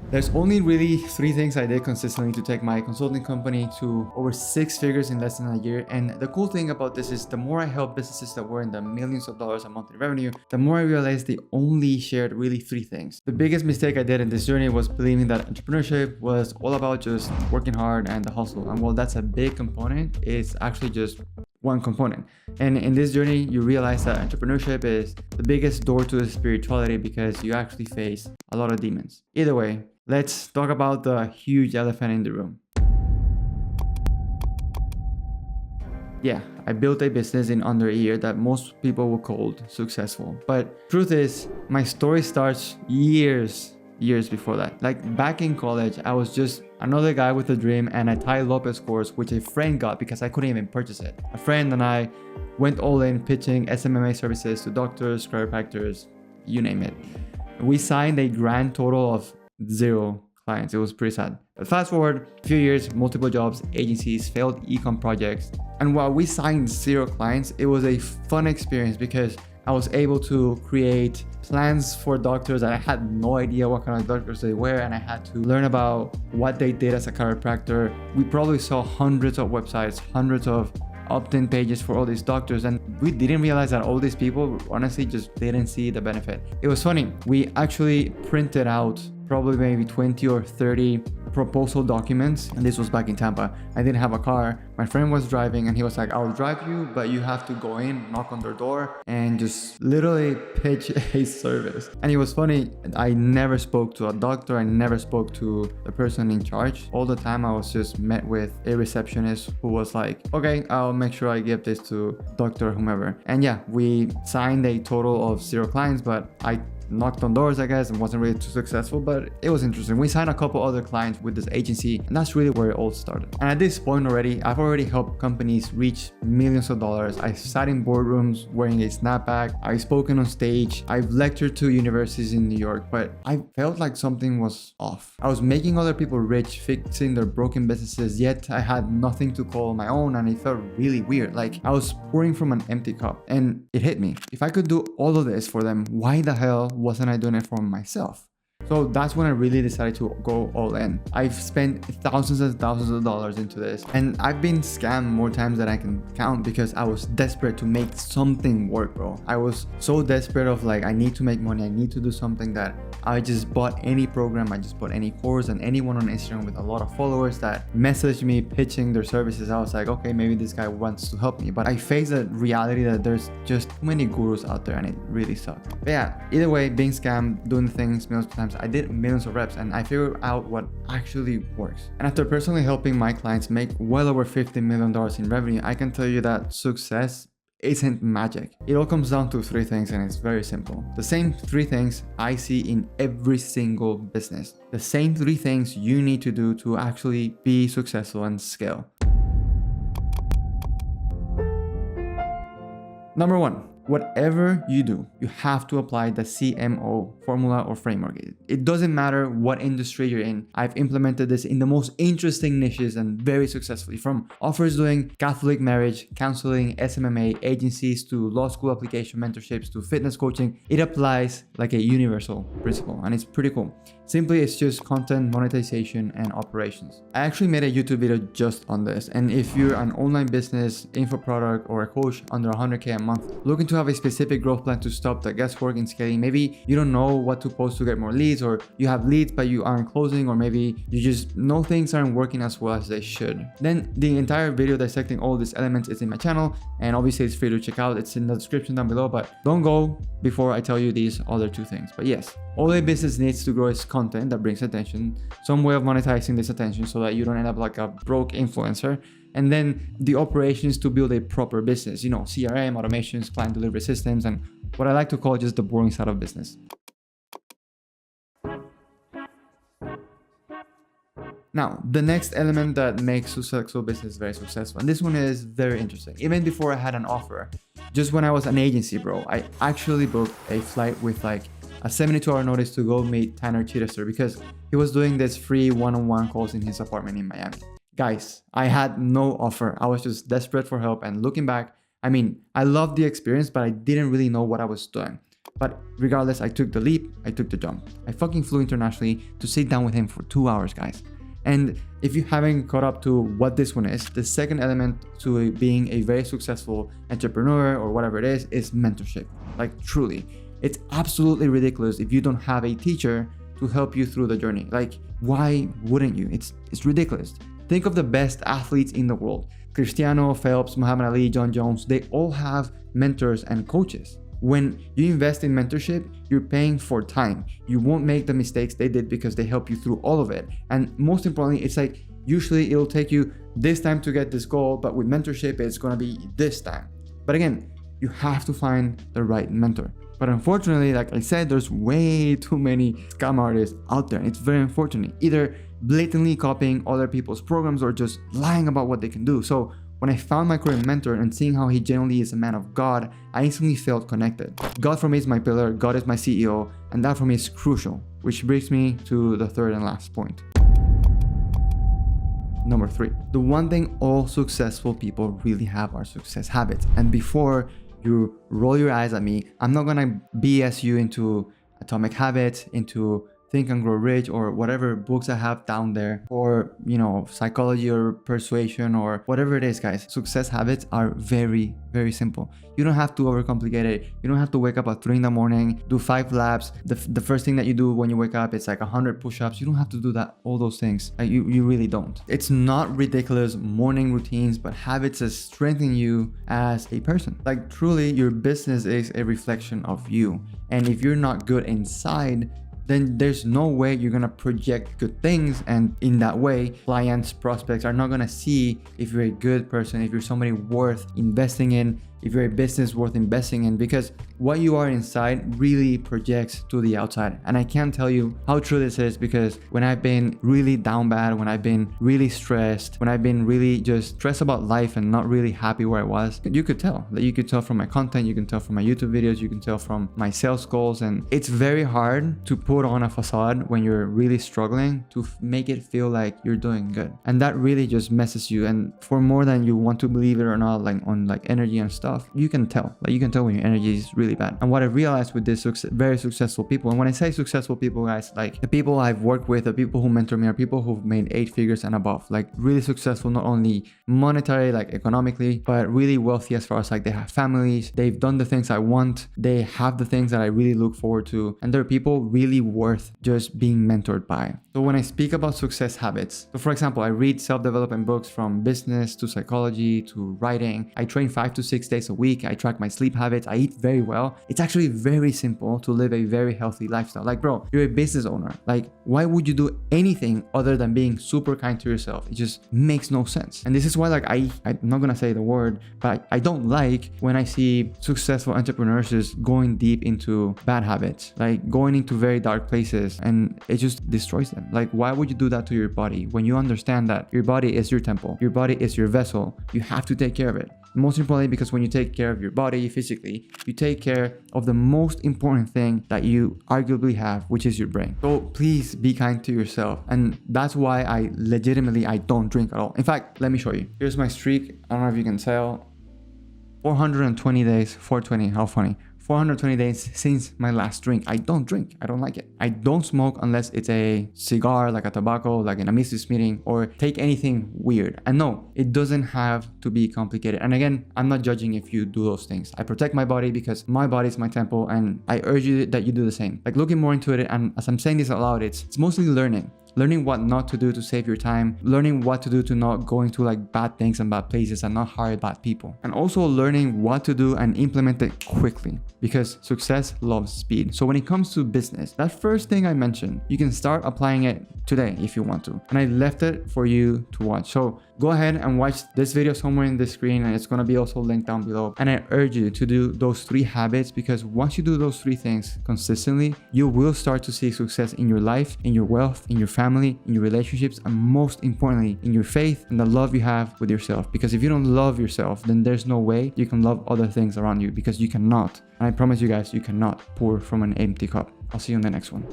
There's only really 3 things I did consistently to take my consulting company to over 6 figures in less than a year. And the cool thing about this is the more I help businesses that were in the millions of dollars a monthly revenue, the more I realized they only shared really 3 things. The biggest mistake I did in this journey was believing that entrepreneurship was all about just working hard and the hustle. And while that's a big component, it's actually just one component. And in this journey, you realize that entrepreneurship is the biggest door to spirituality because you actually face a lot of demons. Either way, let's talk about the huge elephant in the room. Yeah, I built a business in under a year that most people would call successful. But truth is, my story starts years before that. Like back in college, I was just another guy with a dream and a Tai Lopez course, which a friend got because I couldn't even purchase it. A friend and I went all in pitching SMMA services to doctors, chiropractors, you name it. We signed a grand total of 0 clients. It was pretty sad. But fast forward a few years, multiple jobs, agencies, failed ecom projects. And while we signed 0 clients, it was a fun experience because I was able to create plans for doctors that I had no idea what kind of doctors they were, and I had to learn about what they did as a chiropractor. We probably saw hundreds of websites, hundreds of opt-in pages for all these doctors, and we didn't realize that all these people honestly just didn't see the benefit. It was funny. We actually printed out probably maybe 20 or 30 proposal documents, and this was back in Tampa. I didn't have a car. My friend was driving and he was like, I'll drive you, but you have to go in, knock on their door, and just literally pitch a service. And it was funny, I never spoke to a doctor, I never spoke to the person in charge. All the time I was just met with a receptionist who was like, okay, I'll make sure I give this to doctor whomever. And yeah, we signed a total of 0 clients, but I knocked on doors, I guess, and wasn't really too successful, but it was interesting. We signed a couple other clients with this agency, and that's really where it all started. And at this point already, I've already helped companies reach millions of dollars. I've sat in boardrooms wearing a snapback. I've spoken on stage. I've lectured to universities in New York, but I felt like something was off. I was making other people rich, fixing their broken businesses, yet I had nothing to call my own, and it felt really weird. Like I was pouring from an empty cup, and it hit me. If I could do all of this for them, why the hell wasn't I doing it for myself? So that's when I really decided to go all in. I've spent thousands and thousands of dollars into this, and I've been scammed more times than I can count because I was desperate to make something work, bro. I was so desperate of like, I need to make money, I need to do something, that I just bought any program, I just bought any course, and anyone on Instagram with a lot of followers that messaged me pitching their services. I was like, okay, maybe this guy wants to help me. But I faced the reality that there's just too many gurus out there, and it really sucked. But yeah, either way, being scammed, doing things millions of times, I did millions of reps and I figured out what actually works. And after personally helping my clients make well over $50 million in revenue, I can tell you that success isn't magic. It all comes down to 3 things, and it's very simple. The same 3 things I see in every single business. The same 3 things you need to do to actually be successful and scale. Number 1. Whatever you do, you have to apply the CMO formula or framework. It doesn't matter what industry you're in. I've implemented this in the most interesting niches and very successfully, from offers doing Catholic marriage, counseling, SMMA, agencies, to law school application mentorships, to fitness coaching. It applies like a universal principle, and it's pretty cool. Simply, it's just content, monetization, and operations. I actually made a YouTube video just on this, and if you're an online business, info product, or a coach under 100K a month, looking to have a specific growth plan to stop the guesswork in scaling, maybe you don't know what to post to get more leads, or you have leads but you aren't closing, or maybe you just know things aren't working as well as they should, then the entire video dissecting all these elements is in my channel, and obviously it's free to check out. It's in the description down below, but don't go before I tell you these other 2 things. But yes, all a business needs to grow is content that brings attention, some way of monetizing this attention so that you don't end up like a broke influencer, and then the operations to build a proper business, you know, CRM, automations, client delivery systems, and what I like to call just the boring side of business. Now, the next element that makes successful business very successful, and this one is very interesting. Even before I had an offer, just when I was an agency, bro, I actually booked a flight with like a 72-hour notice to go meet Tanner Chittister because he was doing this free one-on-one calls in his apartment in Miami. Guys, I had no offer. I was just desperate for help, and looking back, I mean, I loved the experience, but I didn't really know what I was doing. But regardless, I took the leap, I took the jump. I fucking flew internationally to sit down with him for 2 hours, guys. And if you haven't caught up to what this one is, the second element to being a very successful entrepreneur or whatever it is mentorship. Like truly, it's absolutely ridiculous if you don't have a teacher to help you through the journey. Like, why wouldn't you? It's ridiculous. Think of the best athletes in the world. Cristiano, Phelps, Muhammad Ali, John Jones, they all have mentors and coaches. When you invest in mentorship, you're paying for time. You won't make the mistakes they did because they help you through all of it. And most importantly, it's like usually it'll take you this time to get this goal, but with mentorship, it's gonna be this time. But again, you have to find the right mentor. But unfortunately, like I said, there's way too many scam artists out there. It's very unfortunate, either blatantly copying other people's programs or just lying about what they can do. So when I found my current mentor and seeing how he genuinely is a man of God, I instantly felt connected. God for me is my pillar, God is my CEO, and that for me is crucial, which brings me to the third and last point. Number 3, the one thing all successful people really have are success habits. And before you roll your eyes at me, I'm not gonna BS you into Atomic Habits, into Think and Grow Rich, or whatever books I have down there, or psychology or persuasion or whatever it is, guys. Success habits are very, very simple. You don't have to overcomplicate it. You don't have to wake up at 3 in the morning, do 5 laps. The first thing that you do when you wake up, it's like 100 push-ups. You don't have to do that, all those things. Like, you really don't. It's not ridiculous morning routines, but habits that strengthen you as a person. Like truly, your business is a reflection of you. And if you're not good inside, then there's no way you're gonna project good things. And in that way, clients, prospects are not gonna see if you're a good person, if you're somebody worth investing in, if you're a business worth investing in, because what you are inside really projects to the outside. And I can't tell you how true this is, because when I've been really down bad, when I've been really stressed, when I've been really just stressed about life and not really happy where I was, you could tell. Like, you could tell from my content, you can tell from my YouTube videos, you can tell from my sales goals. And it's very hard to put on a facade when you're really struggling to make it feel like you're doing good. And that really just messes you. And for more than you want to believe it or not, like on like energy and stuff, you can tell. Like, you can tell when your energy is really bad. And what I realized with this very successful people, and when I say successful people, guys, like the people I've worked with, the people who mentor me, are people who've made 8 figures and above. Like really successful, not only monetary, like economically, but really wealthy as far as like they have families, they've done the things I want, they have the things that I really look forward to, and they're people really worth just being mentored by. So when I speak about success habits, so for example, I read self-development books from business to psychology to writing. I train 5 to 6 days a week. I track my sleep habits. I eat very well. It's actually very simple to live a very healthy lifestyle. Like, bro, you're a business owner. Like, why would you do anything other than being super kind to yourself? It just makes no sense. And this is why, like, I'm not gonna say the word, but I don't like when I see successful entrepreneurs just going deep into bad habits, like going into very dark places, and it just destroys them. Like, why would you do that to your body when you understand that your body is your temple, your body is your vessel? You have to take care of it. Most importantly, because when you take care of your body physically, you take care of the most important thing that you arguably have, which is your brain. So please be kind to yourself. And that's why I don't drink at all. In fact, let me show you. Here's my streak. I don't know if you can tell. 420 days, 420, how funny. 420 days since my last drink. I don't drink. I don't like it. I don't smoke unless it's a cigar, like a tobacco, like in a business meeting, or take anything weird. And no, it doesn't have to be complicated. And again, I'm not judging if you do those things. I protect my body because my body is my temple, and I urge you that you do the same. Like, looking more into it, and as I'm saying this out loud, it's mostly learning what not to do to save your time, learning what to do to not go into like bad things and bad places and not hire bad people, and also learning what to do and implement it quickly, because success loves speed. So when it comes to business, that first thing I mentioned, you can start applying it today if you want to, and I left it for you to watch. So go ahead and watch this video somewhere in the screen, and it's going to be also linked down below. And I urge you to do those 3 habits, because once you do those 3 things consistently, you will start to see success in your life, in your wealth, in your family, in your relationships, and most importantly, in your faith and the love you have with yourself. Because if you don't love yourself, then there's no way you can love other things around you, because you cannot. And I promise you guys, you cannot pour from an empty cup. I'll see you in the next one.